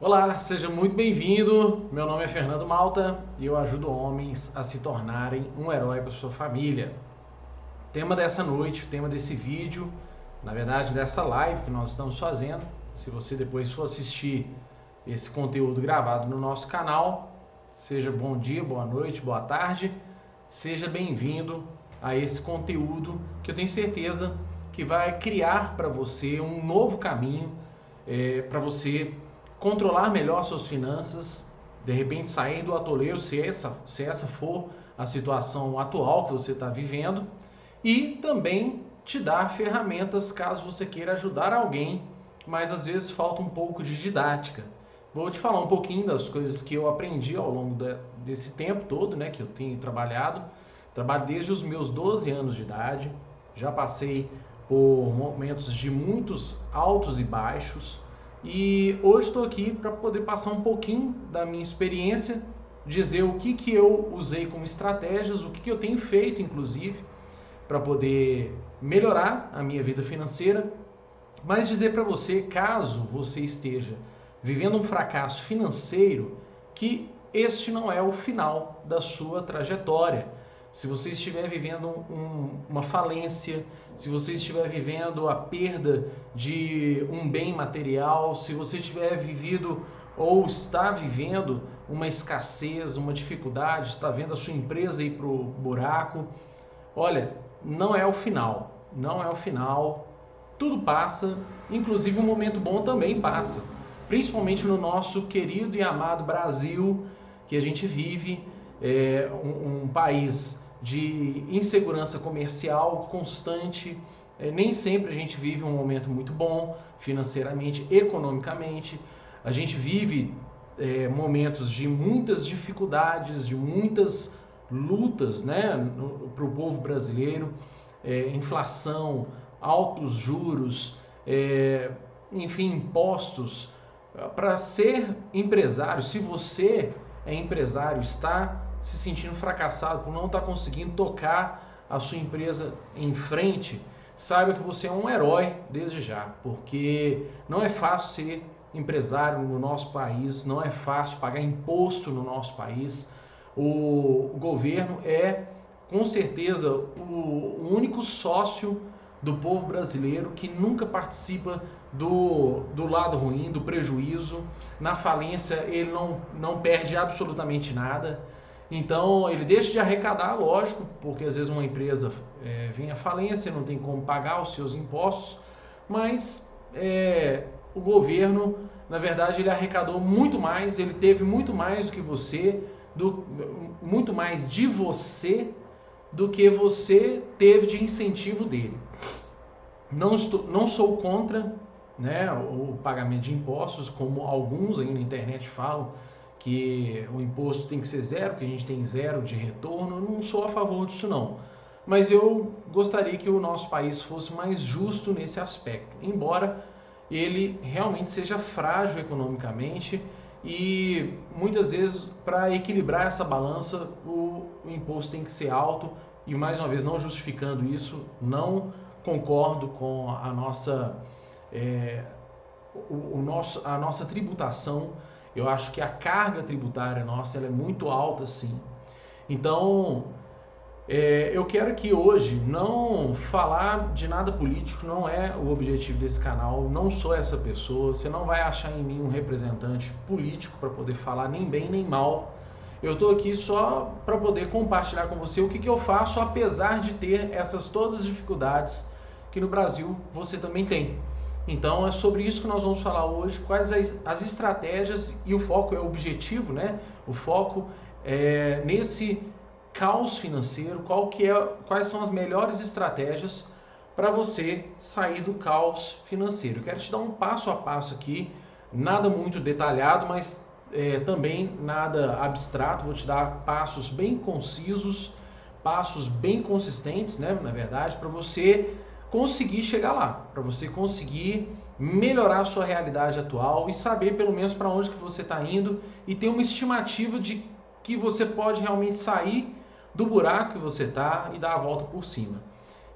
Olá, seja muito bem-vindo. Meu nome é Fernando Malta e eu ajudo homens a se tornarem um herói para sua família. O tema dessa noite, o tema desse vídeo, na verdade dessa live que nós estamos fazendo, se você depois for assistir esse conteúdo gravado no nosso canal, seja bom dia, boa noite, boa tarde, seja bem-vindo a esse conteúdo que eu tenho certeza que vai criar para você um novo caminho para você controlar melhor suas finanças, de repente sair do atoleiro, se essa for a situação atual que você está vivendo, e também te dar ferramentas caso você queira ajudar alguém, mas às vezes falta um pouco de didática. Vou te falar um pouquinho das coisas que eu aprendi ao longo desse tempo todo, né, que eu tenho trabalhado. Trabalho desde os meus 12 anos de idade, já passei por momentos de muitos altos e baixos, e hoje estou aqui para poder passar um pouquinho da minha experiência, dizer o que eu usei como estratégias, o que eu tenho feito, inclusive, para poder melhorar a minha vida financeira, mas dizer para você, caso você esteja vivendo um fracasso financeiro, que este não é o final da sua trajetória. Se você estiver vivendo uma falência, se você estiver vivendo a perda de um bem material, se você tiver vivido ou está vivendo uma escassez, uma dificuldade, está vendo a sua empresa ir para o buraco, olha, não é o final, não é o final, tudo passa, inclusive um momento bom também passa, principalmente no nosso querido e amado Brasil, que a gente vive, um país de insegurança comercial constante, nem sempre a gente vive um momento muito bom financeiramente, economicamente, a gente vive momentos de muitas dificuldades, de muitas lutas, né, para o povo brasileiro, inflação, altos juros, enfim, impostos. Para ser empresário, se você é empresário, está se sentindo fracassado por não estar conseguindo tocar a sua empresa em frente, saiba que você é um herói desde já, porque não é fácil ser empresário no nosso país, não é fácil pagar imposto no nosso país. O governo é, com certeza, o único sócio do povo brasileiro que nunca participa do lado ruim, do prejuízo. Na falência, ele não perde absolutamente nada. Então, ele deixa de arrecadar, lógico, porque às vezes uma empresa vem à falência, não tem como pagar os seus impostos, mas o governo, na verdade, ele arrecadou muito mais, ele teve muito mais do que você, muito mais de você do que você teve de incentivo dele. Não sou contra, né, o pagamento de impostos, como alguns aí na internet falam, que o imposto tem que ser zero, que a gente tem zero de retorno. Eu não sou a favor disso não. Mas eu gostaria que o nosso país fosse mais justo nesse aspecto, embora ele realmente seja frágil economicamente e muitas vezes para equilibrar essa balança o imposto tem que ser alto e, mais uma vez, não justificando isso, não concordo com a nossa tributação. Eu acho que a carga tributária nossa ela é muito alta, sim. Então, eu quero aqui hoje não falar de nada político, não é o objetivo desse canal, não sou essa pessoa, você não vai achar em mim um representante político para poder falar nem bem nem mal. Eu estou aqui só para poder compartilhar com você o que eu faço, apesar de ter essas todas as dificuldades que no Brasil você também tem. Então é sobre isso que nós vamos falar hoje, quais as estratégias, e o foco é o objetivo, né? O foco é nesse caos financeiro, quais são as melhores estratégias para você sair do caos financeiro. Eu quero te dar um passo a passo aqui, nada muito detalhado, mas também nada abstrato. Vou te dar passos bem concisos, passos bem consistentes, né, na verdade, para você conseguir chegar lá, para você conseguir melhorar a sua realidade atual e saber pelo menos para onde que você está indo e ter uma estimativa de que você pode realmente sair do buraco que você está e dar a volta por cima.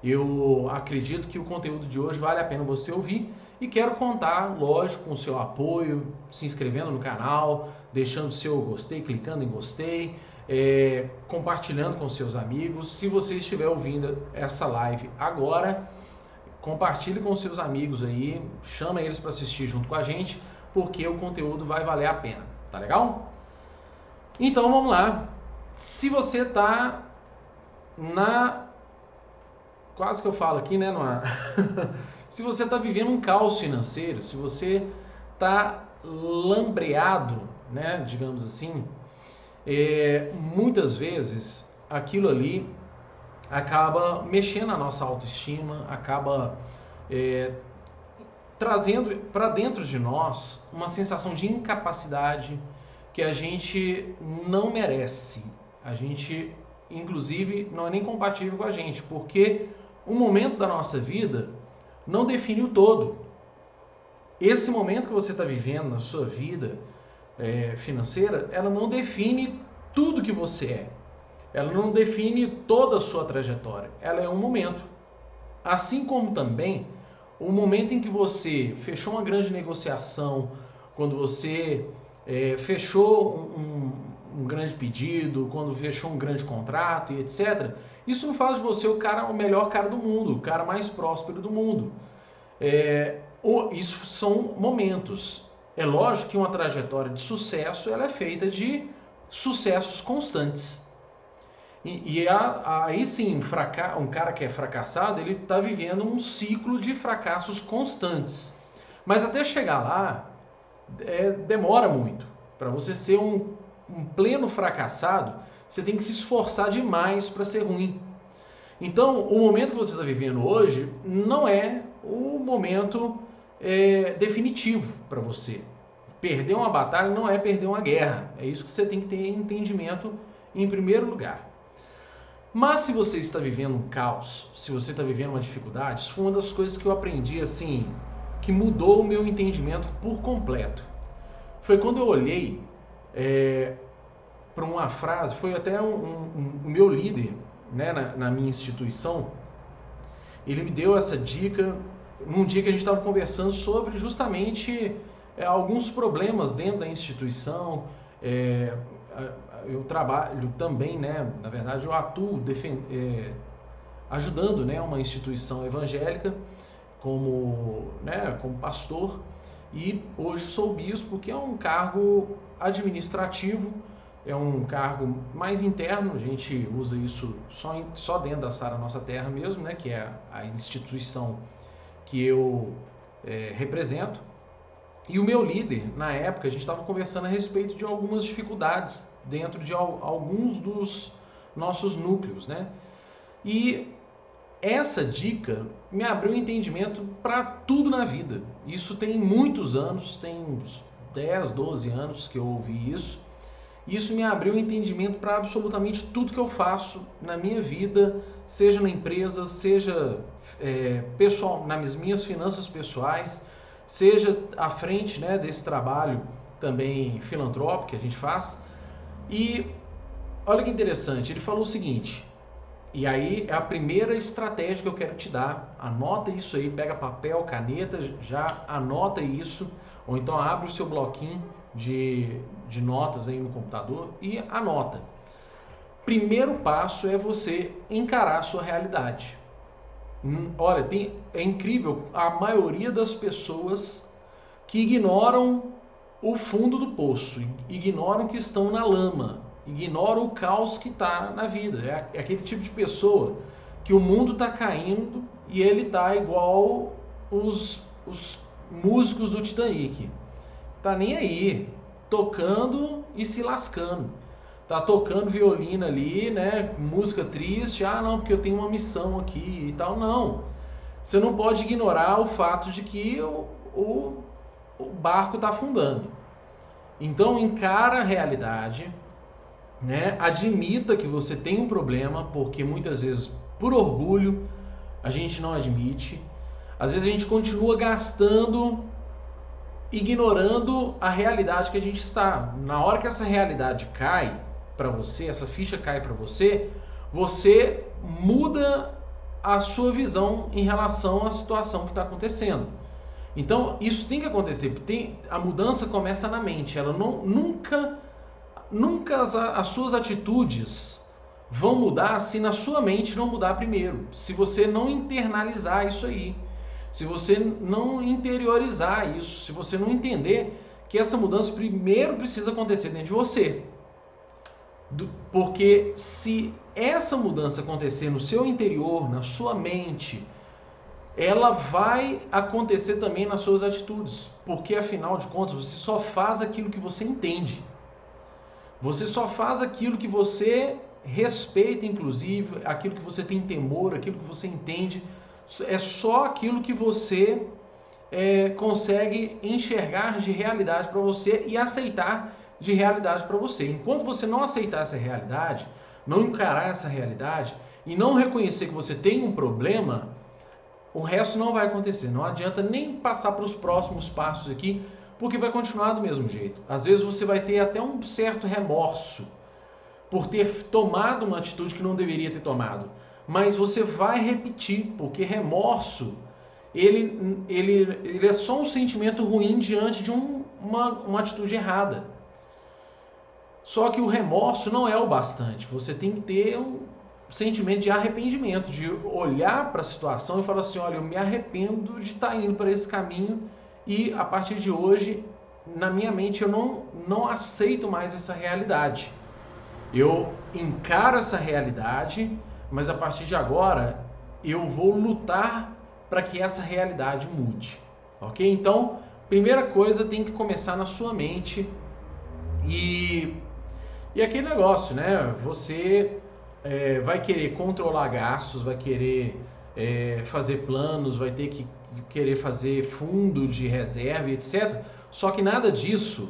Eu acredito que o conteúdo de hoje vale a pena você ouvir e quero contar, lógico, com o seu apoio, se inscrevendo no canal, deixando o seu gostei, clicando em gostei, compartilhando com seus amigos. Se você estiver ouvindo essa live agora, compartilhe com seus amigos aí, chama eles para assistir junto com a gente, porque o conteúdo vai valer a pena, tá legal? Então vamos lá. Se você está quase que eu falo aqui, né? Se você está vivendo um caos financeiro, se você está lambreado, né? Digamos assim, muitas vezes aquilo ali acaba mexendo na nossa autoestima, acaba trazendo para dentro de nós uma sensação de incapacidade que a gente não merece. A gente, inclusive, não é nem compatível com a gente, porque um momento da nossa vida não define o todo. Esse momento que você está vivendo na sua vida financeira, ela não define tudo que você é. Ela não define toda a sua trajetória. Ela é um momento. Assim como também o momento em que você fechou uma grande negociação, quando você fechou um grande pedido, quando fechou um grande contrato e etc. Isso não faz de você o melhor cara do mundo, o cara mais próspero do mundo. Isso são momentos. É lógico que uma trajetória de sucesso ela é feita de sucessos constantes. Aí sim, um cara que é fracassado, ele está vivendo um ciclo de fracassos constantes. Mas até chegar lá, demora muito. Para você ser um pleno fracassado, você tem que se esforçar demais para ser ruim. Então, o momento que você está vivendo hoje não é o momento definitivo para você. Perder uma batalha não é perder uma guerra. É isso que você tem que ter entendimento em primeiro lugar. Mas se você está vivendo um caos, se você está vivendo uma dificuldade, isso foi uma das coisas que eu aprendi assim, que mudou o meu entendimento por completo. Foi quando eu olhei para uma frase, foi até o meu líder, né, na minha instituição, ele me deu essa dica num dia que a gente estava conversando sobre justamente alguns problemas dentro da instituição. Eu trabalho também, né, na verdade eu atuo ajudando, né, uma instituição evangélica como pastor, e hoje sou bispo, que é um cargo administrativo, é um cargo mais interno, a gente usa isso só dentro da Sara Nossa Terra mesmo, né, que é a instituição que eu represento. E o meu líder, na época, a gente estava conversando a respeito de algumas dificuldades dentro de alguns dos nossos núcleos, né? E essa dica me abriu um entendimento para tudo na vida. Isso tem muitos anos, tem uns 10, 12 anos que eu ouvi isso. Isso me abriu um entendimento para absolutamente tudo que eu faço na minha vida, seja na empresa, seja pessoal, nas minhas finanças pessoais, seja à frente, né, desse trabalho também filantrópico que a gente faz. E olha que interessante, ele falou o seguinte, e aí é a primeira estratégia que eu quero te dar, anota isso aí, pega papel, caneta, já anota isso, ou então abre o seu bloquinho de notas aí no computador e anota. Primeiro passo é você encarar a sua realidade. Olha, é incrível, a maioria das pessoas que ignoram o fundo do poço, ignoram que estão na lama, ignoram o caos que está na vida. É aquele tipo de pessoa que o mundo está caindo e ele está igual os músicos do Titanic. Tá nem aí, tocando e se lascando. Tá tocando violino ali, né? Música triste. Ah, não, porque eu tenho uma missão aqui e tal. Não. Você não pode ignorar o fato de que o barco está afundando. Então, encara a realidade, né? Admita que você tem um problema, porque muitas vezes, por orgulho, a gente não admite. Às vezes a gente continua gastando, ignorando a realidade que a gente está. Na hora que essa realidade cai para você, essa ficha cai para você, você muda a sua visão em relação à situação que está acontecendo. Então, isso tem que acontecer. A mudança começa na mente. Ela nunca as suas atitudes vão mudar se na sua mente não mudar primeiro. Se você não internalizar isso aí. Se você não interiorizar isso. Se você não entender que essa mudança primeiro precisa acontecer dentro de você. Porque se essa mudança acontecer no seu interior, na sua mente, ela vai acontecer também nas suas atitudes. Porque afinal de contas, você só faz aquilo que você entende. Você só faz aquilo que você respeita, inclusive, aquilo que você tem temor, aquilo que você entende. É só aquilo que você consegue enxergar de realidade para você e aceitar de realidade para você. Enquanto você não aceitar essa realidade, não encarar essa realidade e não reconhecer que você tem um problema, o resto não vai acontecer. Não adianta nem passar para os próximos passos aqui, porque vai continuar do mesmo jeito. Às vezes você vai ter até um certo remorso por ter tomado uma atitude que não deveria ter tomado. Mas você vai repetir, porque remorso, ele é só um sentimento ruim diante de uma atitude errada. Só que o remorso não é o bastante. Você tem que ter um sentimento de arrependimento, de olhar para a situação e falar assim, olha, eu me arrependo de estar indo para esse caminho e a partir de hoje, na minha mente, eu não aceito mais essa realidade. Eu encaro essa realidade, mas a partir de agora eu vou lutar para que essa realidade mude, ok? Então, primeira coisa tem que começar na sua mente e aquele negócio, né? Você vai querer controlar gastos, vai querer fazer planos, vai ter que querer fazer fundo de reserva, etc. Só que nada disso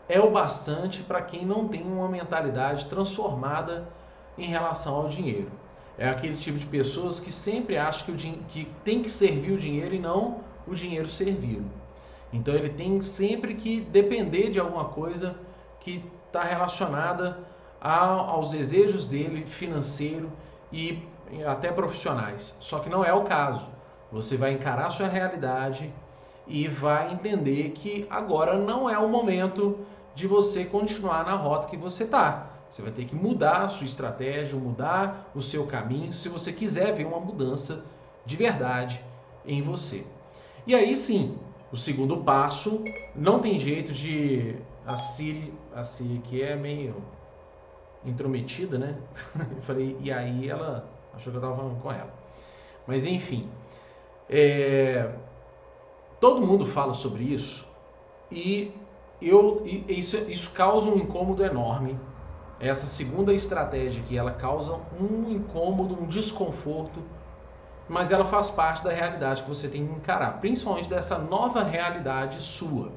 é o bastante para quem não tem uma mentalidade transformada em relação ao dinheiro. É aquele tipo de pessoas que sempre acham que tem que servir o dinheiro e não o dinheiro servi-lo. Então ele tem sempre que depender de alguma coisa que está relacionada aos desejos dele, financeiro e até profissionais. Só que não é o caso. Você vai encarar a sua realidade e vai entender que agora não é o momento de você continuar na rota que você está. Você vai ter que mudar a sua estratégia, mudar o seu caminho, se você quiser ver uma mudança de verdade em você. E aí sim, o segundo passo, não tem jeito de... A Siri que é meio intrometida, né? Eu falei, e aí ela achou que eu estava falando com ela. Mas enfim, todo mundo fala sobre isso e isso causa um incômodo enorme. Essa segunda estratégia aqui, ela causa um incômodo, um desconforto, mas ela faz parte da realidade que você tem que encarar, principalmente dessa nova realidade sua.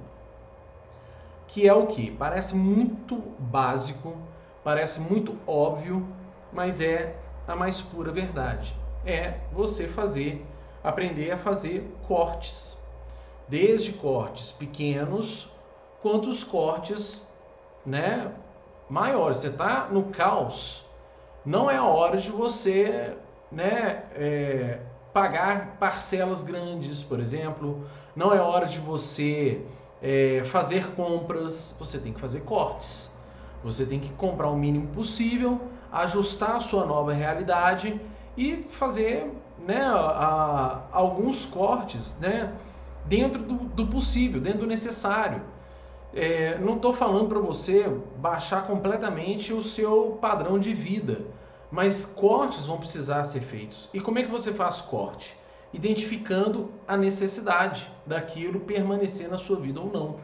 Que é o que? Parece muito básico, parece muito óbvio, mas é a mais pura verdade. É você aprender a fazer cortes. Desde cortes pequenos, quanto os cortes, né, maiores. Você está no caos, não é a hora de você, né, pagar parcelas grandes, por exemplo. Não é hora de você fazer compras. Você tem que fazer cortes. Você tem que comprar o mínimo possível, ajustar a sua nova realidade e fazer, né, alguns cortes, né, dentro do possível, dentro do necessário. Não estou falando para você baixar completamente o seu padrão de vida, mas cortes vão precisar ser feitos. E como é que você faz corte? Identificando a necessidade daquilo permanecer na sua vida ou não.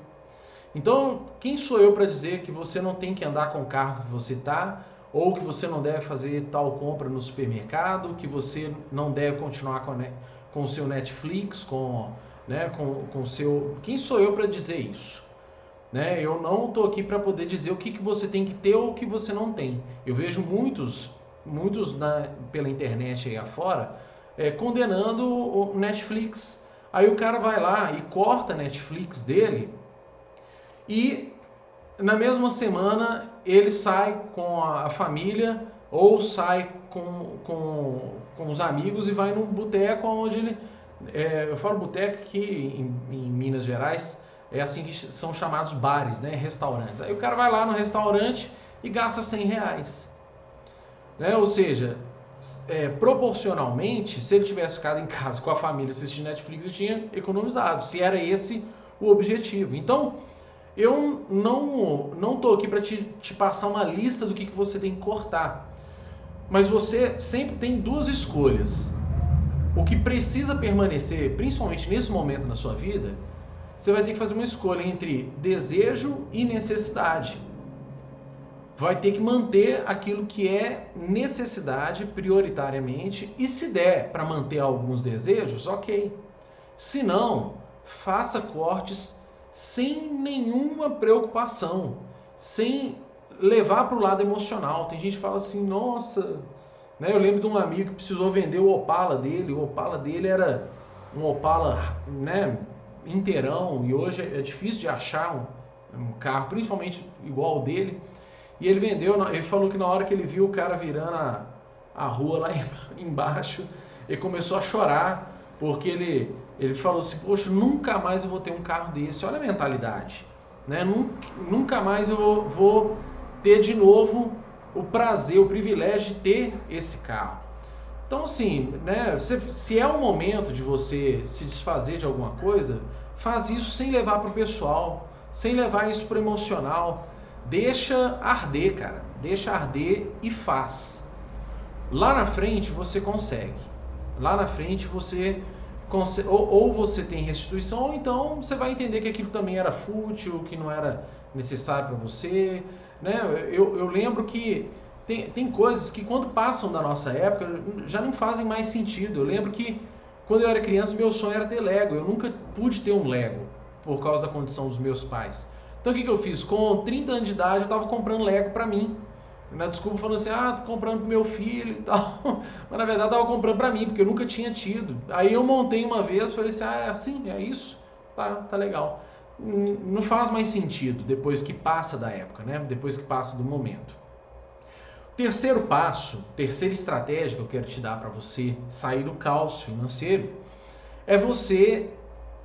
Então, quem sou eu para dizer que você não tem que andar com o carro que você está, ou que você não deve fazer tal compra no supermercado, que você não deve continuar com o seu Netflix, com o seu... Quem sou eu para dizer isso? Né? Eu não estou aqui para poder dizer o que você tem que ter ou o que você não tem. Eu vejo muitos pela internet aí afora condenando o Netflix. Aí o cara vai lá e corta a Netflix dele e na mesma semana ele sai com a família ou sai com os amigos e vai num boteco onde ele... eu falo boteco que em Minas Gerais é assim que são chamados bares, né? Restaurantes. Aí o cara vai lá no restaurante e gasta R$100. Né? Ou seja, proporcionalmente, se ele tivesse ficado em casa com a família assistindo Netflix, ele tinha economizado, se era esse o objetivo. Então, eu não estou aqui para te passar uma lista do que você tem que cortar, mas você sempre tem duas escolhas. O que precisa permanecer, principalmente nesse momento na sua vida, você vai ter que fazer uma escolha entre desejo e necessidade. Vai ter que manter aquilo que é necessidade prioritariamente, e se der para manter alguns desejos, ok. Se não, faça cortes sem nenhuma preocupação, sem levar para o lado emocional. Tem gente que fala assim, nossa, né? Eu lembro de um amigo que precisou vender o Opala dele era um Opala, né, inteirão, e hoje é difícil de achar um carro, principalmente igual ao dele. E ele vendeu, ele falou que na hora que ele viu o cara virando a rua lá embaixo, ele começou a chorar, porque ele falou assim, poxa, nunca mais eu vou ter um carro desse. Olha a mentalidade, né? Nunca mais eu vou ter de novo o prazer, o privilégio de ter esse carro. Então assim, né, se é o momento de você se desfazer de alguma coisa, faz isso sem levar para o pessoal, sem levar isso para o emocional. Deixa arder, cara. Deixa arder e faz. Lá na frente você consegue. Lá na frente você consegue, ou você tem restituição, ou então você vai entender que aquilo também era fútil, que não era necessário para você, né? Eu lembro que tem coisas que quando passam da nossa época já não fazem mais sentido. Eu lembro que quando eu era criança meu sonho era ter Lego. Eu nunca pude ter um Lego por causa da condição dos meus pais. Então o que eu fiz? Com 30 anos de idade eu estava comprando Lego para mim. Na desculpa falando assim, tô comprando pro meu filho e tal. Mas na verdade eu estava comprando para mim, porque eu nunca tinha tido. Aí eu montei uma vez, falei assim, é assim, é isso? Tá legal. Não faz mais sentido depois que passa da época, né? Depois que passa do momento. Terceiro passo, terceira estratégia que eu quero te dar para você sair do caos financeiro, é você,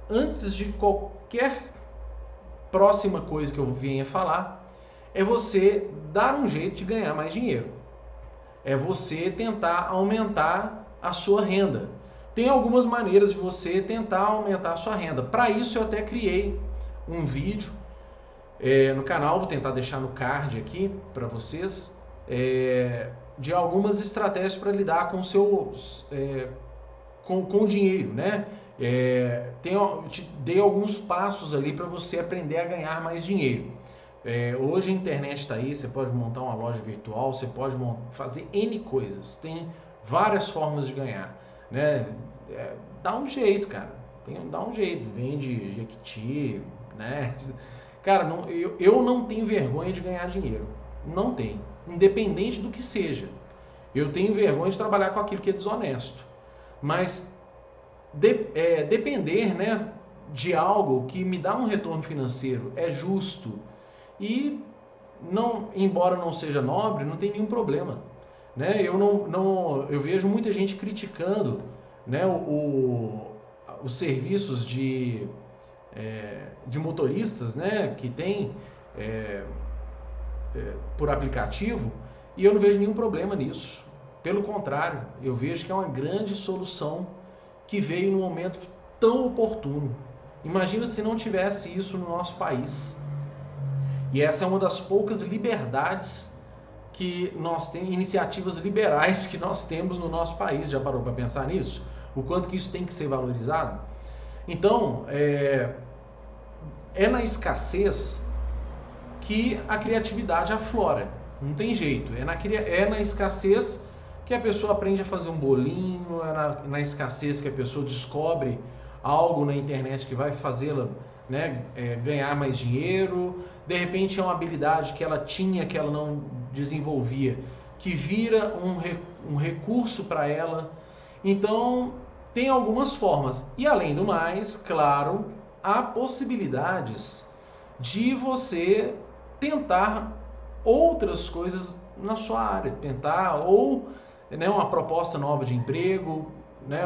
antes de qualquer próxima coisa que eu venha falar, é você dar um jeito de ganhar mais dinheiro. É você tentar aumentar a sua renda. Tem algumas maneiras de você tentar aumentar a sua renda. Para isso eu até criei um vídeo no canal, vou tentar deixar no card aqui para vocês, de algumas estratégias para lidar com seus com o dinheiro, né? Eu te dei alguns passos ali para você aprender a ganhar mais dinheiro. Hoje a internet está aí, você pode montar uma loja virtual, você pode fazer N coisas, tem várias formas de ganhar, né? Dá um jeito, cara, dá um jeito, vende Jequiti, né? Cara, eu não tenho vergonha de ganhar dinheiro, não tenho, independente do que seja. Eu tenho vergonha de trabalhar com aquilo que é desonesto, mas depender, né, de algo que me dá um retorno financeiro é justo e embora não seja nobre, não tem nenhum problema, né? Eu vejo muita gente criticando, né, os serviços de motoristas, né, que tem por aplicativo, e eu não vejo nenhum problema nisso. Pelo contrário, eu vejo que é uma grande solução que veio num momento tão oportuno. Imagina se não tivesse isso no nosso país. E essa é uma das poucas liberdades que nós temos, iniciativas liberais que nós temos no nosso país. Já parou para pensar nisso? O quanto que isso tem que ser valorizado? Então, é na escassez que a criatividade aflora. Não tem jeito. É na escassez que a pessoa aprende a fazer um bolinho, é na escassez que a pessoa descobre algo na internet que vai fazê-la, né, ganhar mais dinheiro. De repente é uma habilidade que ela tinha, que ela não desenvolvia, que vira um recurso para ela. Então, tem algumas formas. E além do mais, claro, há possibilidades de você tentar outras coisas na sua área, tentar ou, né, uma proposta nova de emprego, né,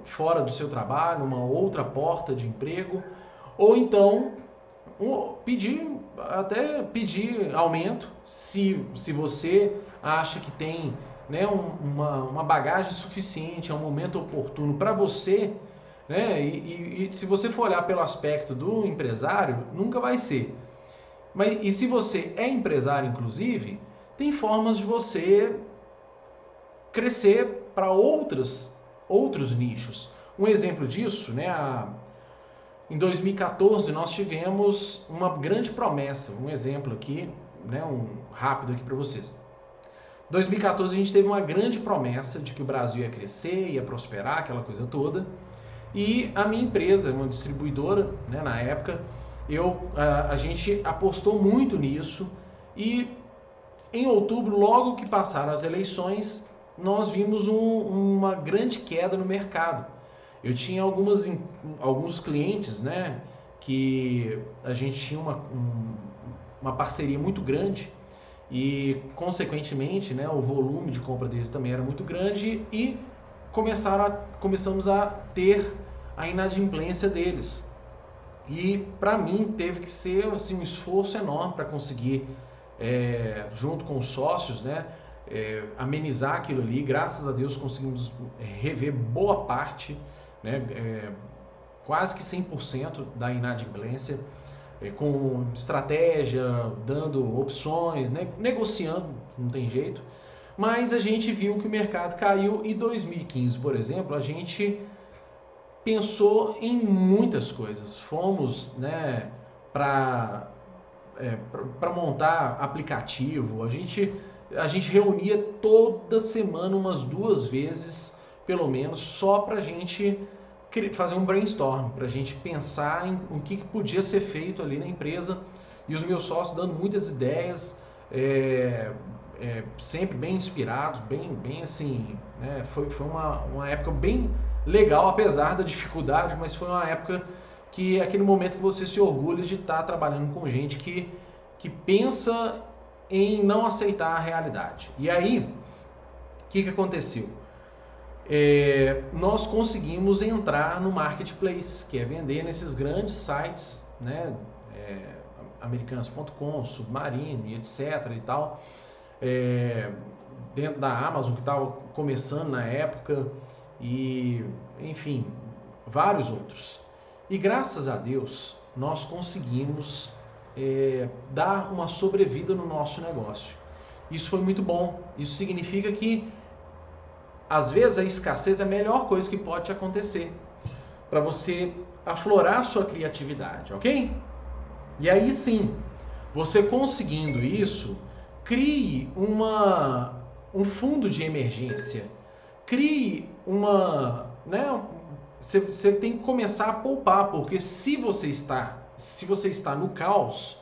fora do seu trabalho, uma outra porta de emprego, ou então pedir aumento se você acha que tem, né, uma bagagem suficiente, é um momento oportuno para você, né, e se você for olhar pelo aspecto do empresário, nunca vai ser. E se você é empresário, inclusive, tem formas de você crescer para outros nichos. Um exemplo disso, né, em 2014 nós tivemos uma grande promessa, um exemplo aqui, né, rápido aqui para vocês. Em 2014 a gente teve uma grande promessa de que o Brasil ia crescer, ia prosperar, aquela coisa toda. E a minha empresa, uma distribuidora, né, na época, a gente apostou muito nisso e em outubro, logo que passaram as eleições, nós vimos uma grande queda no mercado. Eu tinha alguns clientes, né, que a gente tinha uma parceria muito grande e, consequentemente, né, o volume de compra deles também era muito grande e começamos a ter a inadimplência deles. E para mim teve que ser assim, um esforço enorme para conseguir, junto com os sócios, né, amenizar aquilo ali. Graças a Deus conseguimos rever boa parte, né, quase que 100% da inadimplência, com estratégia, dando opções, né, negociando, não tem jeito. Mas a gente viu que o mercado caiu e 2015, por exemplo, a gente pensou em muitas coisas. Fomos, né, para montar aplicativo. A gente reunia toda semana umas 2 vezes, pelo menos, só para a gente fazer um brainstorm, para a gente pensar em o que podia ser feito ali na empresa. E os meus sócios dando muitas ideias, sempre bem inspirados, bem assim, né? Foi uma época bem legal, apesar da dificuldade, mas foi uma época que é aquele momento que você se orgulha de estar trabalhando com gente que pensa em não aceitar a realidade. E aí, o que aconteceu? Nós conseguimos entrar no marketplace, que é vender nesses grandes sites, né, americanas.com, Submarino e etc. e tal, dentro da Amazon, que estava começando na época, e enfim, vários outros. E graças a Deus nós conseguimos dar uma sobrevida no nosso negócio. Isso foi muito bom. Isso significa que às vezes a escassez é a melhor coisa que pode te acontecer para você aflorar sua criatividade, ok? E aí sim, você conseguindo isso, crie um fundo de emergência. Crie né, você tem que começar a poupar, porque se você está no caos,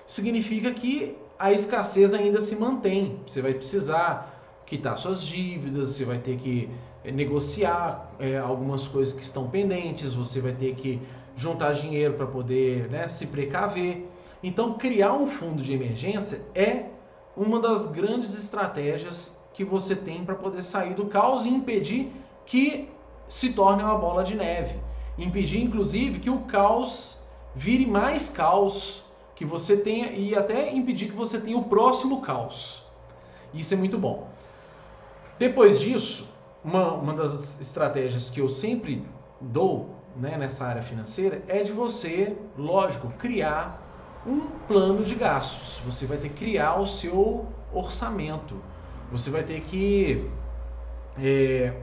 significa que a escassez ainda se mantém. Você vai precisar quitar suas dívidas, você vai ter que negociar algumas coisas que estão pendentes, você vai ter que juntar dinheiro para poder, né, se precaver. Então, criar um fundo de emergência é uma das grandes estratégias que você tem para poder sair do caos e impedir que se torne uma bola de neve. Impedir, inclusive, que o caos vire mais caos que você tenha e até impedir que você tenha o próximo caos. Isso é muito bom. Depois disso, uma das estratégias que eu sempre dou, né, nessa área financeira é de você, lógico, criar um plano de gastos. Você vai ter que criar o seu orçamento. Você vai ter que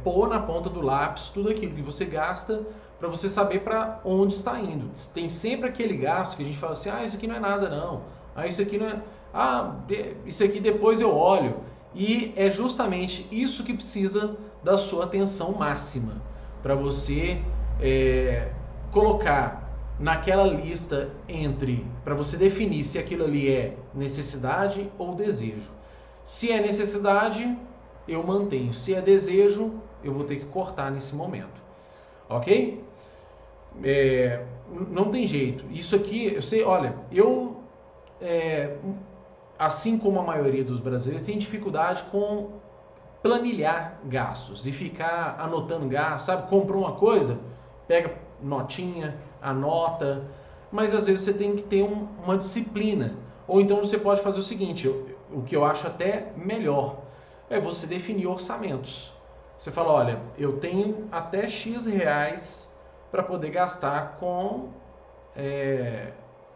pôr na ponta do lápis tudo aquilo que você gasta para você saber para onde está indo. Tem sempre aquele gasto que a gente fala assim, isso aqui não é nada não, isso aqui não é, isso aqui depois eu olho. E é justamente isso que precisa da sua atenção máxima, para você colocar naquela lista para você definir se aquilo ali é necessidade ou desejo. Se é necessidade, eu mantenho. Se é desejo, eu vou ter que cortar nesse momento. Ok? Não tem jeito. Isso aqui, eu sei, olha, assim como a maioria dos brasileiros, tem dificuldade com planilhar gastos e ficar anotando gastos, sabe? Comprou uma coisa, pega notinha, anota, mas às vezes você tem que ter uma disciplina. Ou então você pode fazer o seguinte, o que eu acho até melhor, é você definir orçamentos. Você fala, olha, eu tenho até X reais para poder gastar com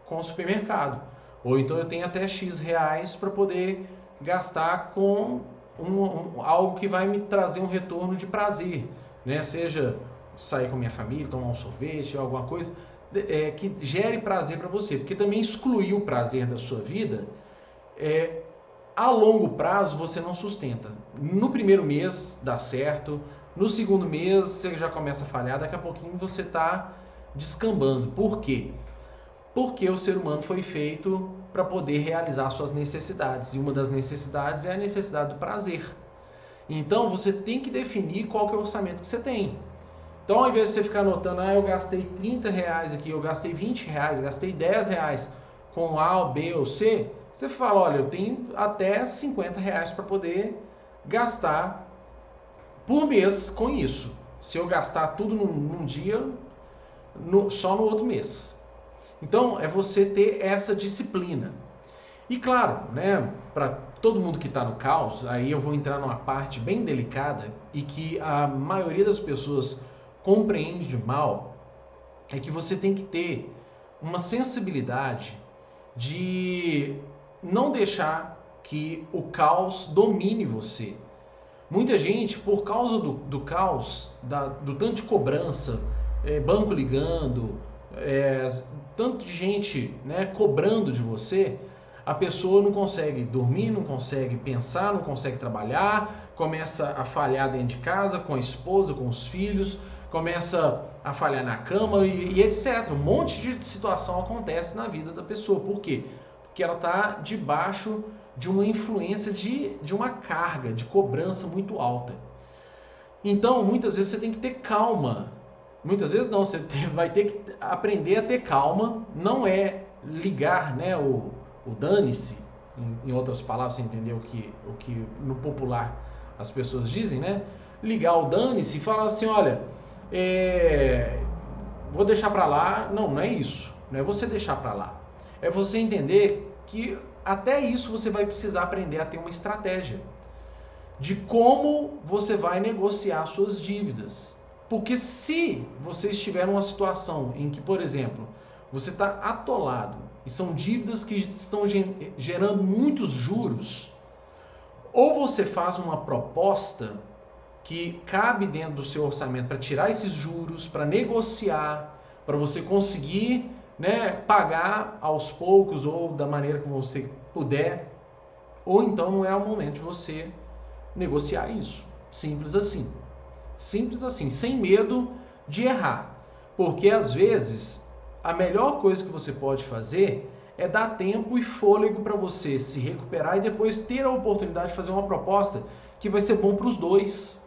o supermercado. Ou então eu tenho até X reais para poder gastar com algo que vai me trazer um retorno de prazer, né? Seja sair com a minha família, tomar um sorvete, alguma coisa que gere prazer para você, porque também excluir o prazer da sua vida, a longo prazo você não sustenta. No primeiro mês dá certo, no segundo mês você já começa a falhar, daqui a pouquinho você está descambando. Por quê? Porque o ser humano foi feito para poder realizar suas necessidades, e uma das necessidades é a necessidade do prazer. Então você tem que definir qual que é o orçamento que você tem. Então, ao invés de você ficar anotando, eu gastei 30 reais aqui, eu gastei 20 reais, gastei 10 reais com A, B ou C, você fala, olha, eu tenho até 50 reais para poder gastar por mês com isso. Se eu gastar tudo num dia, só no outro mês. Então, é você ter essa disciplina. E claro, né, para todo mundo que está no caos, aí eu vou entrar numa parte bem delicada e que a maioria das pessoas compreende mal, é que você tem que ter uma sensibilidade de não deixar que o caos domine você. Muita gente, por causa do caos, do tanto de cobrança, banco ligando, tanto de gente, né, cobrando de você, a pessoa não consegue dormir, não consegue pensar, não consegue trabalhar, começa a falhar dentro de casa, com a esposa, com os filhos, começa a falhar na cama e etc. Um monte de situação acontece na vida da pessoa. Por quê? Porque ela está debaixo de uma influência de uma carga, de cobrança muito alta. Então, muitas vezes você tem que ter calma. Muitas vezes não, você vai ter que aprender a ter calma. Não é ligar, né, o dane-se, em outras palavras, você entendeu o que no popular as pessoas dizem, né? Ligar o dane-se e falar assim, olha, vou deixar para lá. Não, não é isso. Não é você deixar para lá. É você entender que até isso você vai precisar aprender a ter uma estratégia de como você vai negociar suas dívidas. Porque se você estiver numa situação em que, por exemplo, você está atolado e são dívidas que estão gerando muitos juros, ou você faz uma proposta que cabe dentro do seu orçamento para tirar esses juros, para negociar, para você conseguir, né, pagar aos poucos ou da maneira que você puder, ou então não é o momento de você negociar isso. Simples assim. Simples assim, sem medo de errar. Porque às vezes a melhor coisa que você pode fazer é dar tempo e fôlego para você se recuperar e depois ter a oportunidade de fazer uma proposta que vai ser bom para os dois.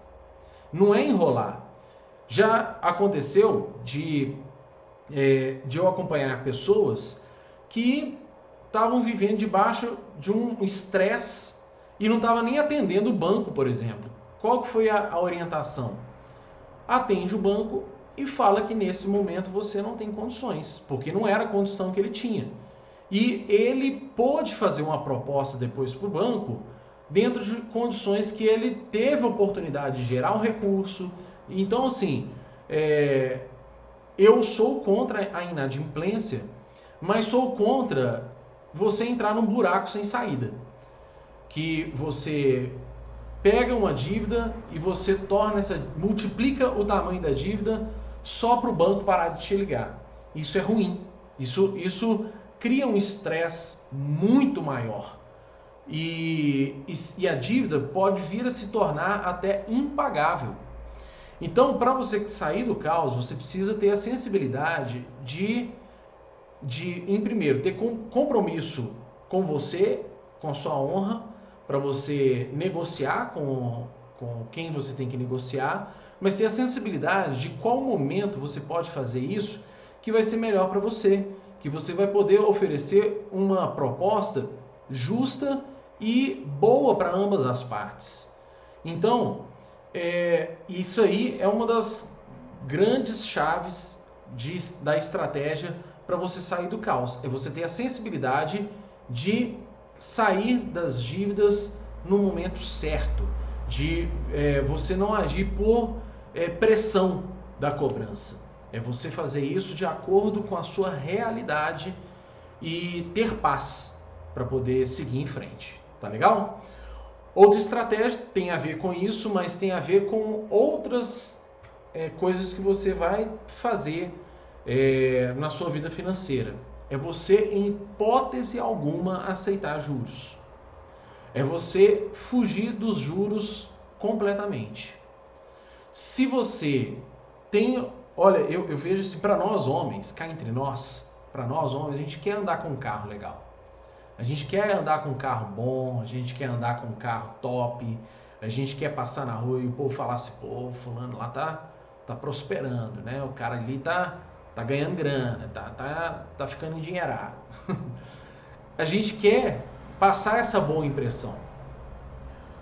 Não é enrolar. Já aconteceu de eu acompanhar pessoas que estavam vivendo debaixo de um estresse e não estavam nem atendendo o banco, por exemplo. Qual que foi a orientação? Atende o banco e fala que nesse momento você não tem condições, porque não era a condição que ele tinha. E ele pôde fazer uma proposta depois para o banco dentro de condições que ele teve a oportunidade de gerar um recurso. Então, assim, eu sou contra a inadimplência, mas sou contra você entrar num buraco sem saída. Que você pega uma dívida e você multiplica o tamanho da dívida só para o banco parar de te ligar. Isso é ruim. Isso cria um estresse muito maior. E a dívida pode vir a se tornar até impagável. Então, para você sair do caos, você precisa ter a sensibilidade de em primeiro, ter compromisso com você, com a sua honra, para você negociar com quem você tem que negociar, mas ter a sensibilidade de qual momento você pode fazer isso que vai ser melhor para você, que você vai poder oferecer uma proposta justa e boa para ambas as partes. Então, isso aí é uma das grandes chaves da estratégia para você sair do caos. É você ter a sensibilidade de sair das dívidas no momento certo, de você não agir por pressão da cobrança. É você fazer isso de acordo com a sua realidade e ter paz para poder seguir em frente. Tá legal? Outra estratégia tem a ver com isso, mas tem a ver com outras coisas que você vai fazer na sua vida financeira. É você, em hipótese alguma, aceitar juros. É você fugir dos juros completamente. Se você tem... Olha, eu vejo assim, para nós homens, cá entre nós, para nós homens, a gente quer andar com um carro legal. A gente quer andar com um carro bom, a gente quer andar com um carro top, a gente quer passar na rua e o povo falar assim, pô, fulano lá tá prosperando, né? O cara ali tá ganhando grana, tá ficando endinheirado. A gente quer passar essa boa impressão.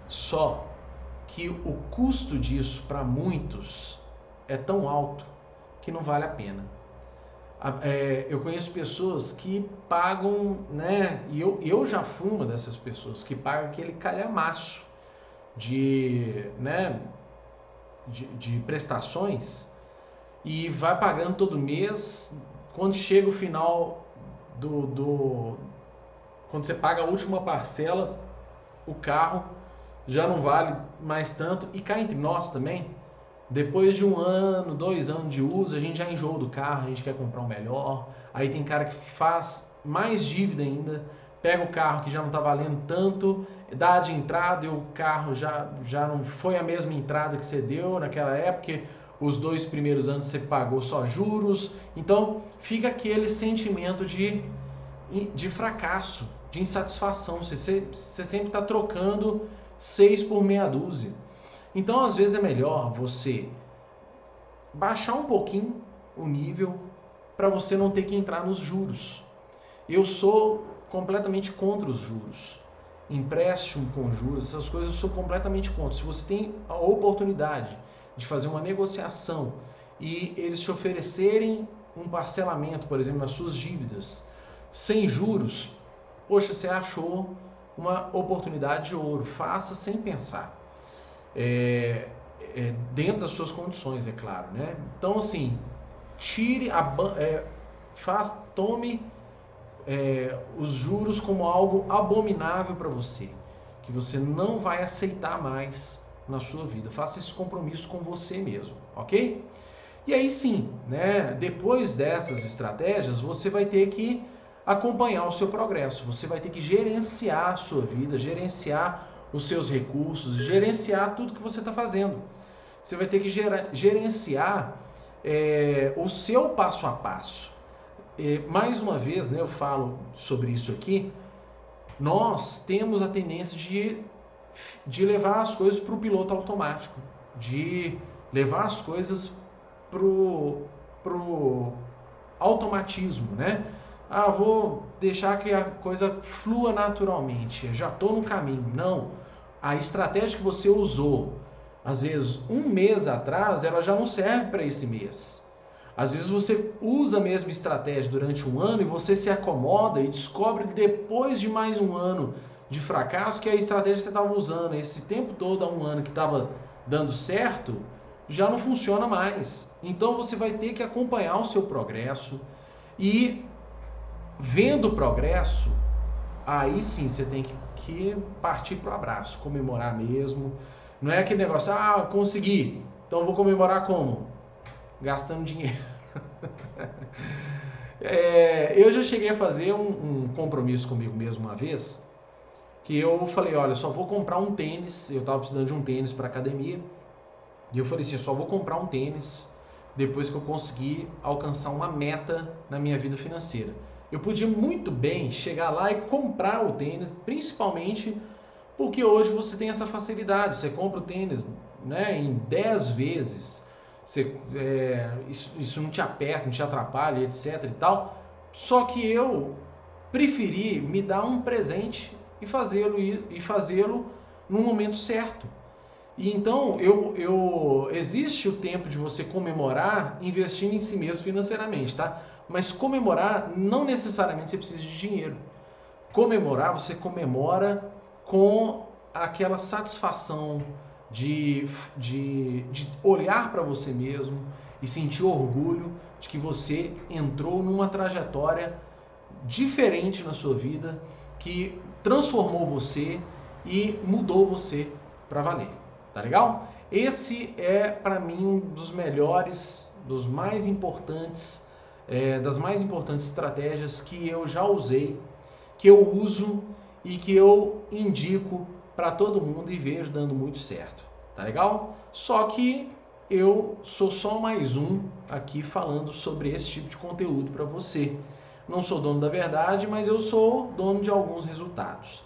Só que o custo disso para muitos é tão alto que não vale a pena. Eu conheço pessoas que pagam, né? E eu já fui uma dessas pessoas que pagam aquele calhamaço de prestações e vai pagando todo mês. Quando chega o final quando você paga a última parcela, o carro já não vale mais tanto. E cá entre nós também, depois de 1 ano, 2 anos de uso, a gente já enjoou do carro, a gente quer comprar um melhor. Aí tem cara que faz mais dívida ainda, pega o carro que já não está valendo tanto, dá de entrada e o carro já não foi a mesma entrada que você deu naquela época, os 2 primeiros anos você pagou só juros. Então fica aquele sentimento de fracasso, de insatisfação. Você sempre está trocando 6 por meia dúzia. Então, às vezes é melhor você baixar um pouquinho o nível para você não ter que entrar nos juros. Eu sou completamente contra os juros. Empréstimo com juros, essas coisas eu sou completamente contra. Se você tem a oportunidade de fazer uma negociação e eles te oferecerem um parcelamento, por exemplo, nas suas dívidas, sem juros, poxa, você achou uma oportunidade de ouro. Faça sem pensar. Dentro das suas condições, é claro, né? Então, assim, tome os juros como algo abominável para você, que você não vai aceitar mais na sua vida. Faça esse compromisso com você mesmo, ok? E aí sim, né? Depois dessas estratégias, você vai ter que acompanhar o seu progresso, você vai ter que gerenciar a sua vida, gerenciar os seus recursos, gerenciar tudo que você está fazendo. Você vai ter que gerenciar o seu passo a passo. Mais uma vez, né, eu falo sobre isso aqui, nós temos a tendência de levar as coisas para o piloto automático, de levar as coisas para o automatismo, né? Vou deixar que a coisa flua naturalmente, já estou no caminho. Não, a estratégia que você usou, às vezes 1 mês atrás, ela já não serve para esse mês. Às vezes você usa a mesma estratégia durante 1 ano e você se acomoda e descobre que depois de mais 1 ano de fracasso, que a estratégia que você estava usando esse tempo todo, há 1 ano que estava dando certo, já não funciona mais. Então você vai ter que acompanhar o seu progresso e, vendo o progresso, aí sim você tem que partir para o abraço, comemorar mesmo. Não é aquele negócio, consegui, então vou comemorar como? Gastando dinheiro. Eu já cheguei a fazer um compromisso comigo mesmo uma vez, que eu falei, olha, só vou comprar um tênis, eu estava precisando de um tênis para academia, e eu falei assim, só vou comprar um tênis depois que eu conseguir alcançar uma meta na minha vida financeira. Eu podia muito bem chegar lá e comprar o tênis, principalmente porque hoje você tem essa facilidade, você compra o tênis, né, em 10 vezes, isso não te aperta, não te atrapalha, etc e tal. Só que eu preferi me dar um presente e fazê-lo no momento certo. E então, existe o tempo de você comemorar investindo em si mesmo financeiramente, tá? Mas comemorar não necessariamente você precisa de dinheiro. Comemorar, você comemora com aquela satisfação de olhar para você mesmo e sentir orgulho de que você entrou numa trajetória diferente na sua vida, que transformou você e mudou você para valer. Tá legal? Esse é, para mim, um dos melhores, dos mais importantes, das mais importantes estratégias que eu já usei, que eu uso e que eu indico para todo mundo e vejo dando muito certo. Tá legal? Só que eu sou só mais um aqui falando sobre esse tipo de conteúdo para você. Não sou dono da verdade, mas eu sou dono de alguns resultados.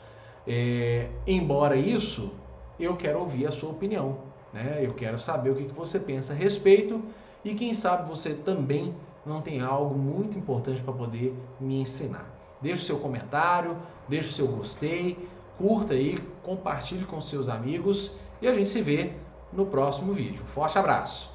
Embora isso, eu quero ouvir a sua opinião, né? Eu quero saber o que você pensa a respeito e quem sabe você também não tem algo muito importante para poder me ensinar. Deixe o seu comentário, deixe o seu gostei, curta aí, compartilhe com seus amigos e a gente se vê no próximo vídeo. Forte abraço!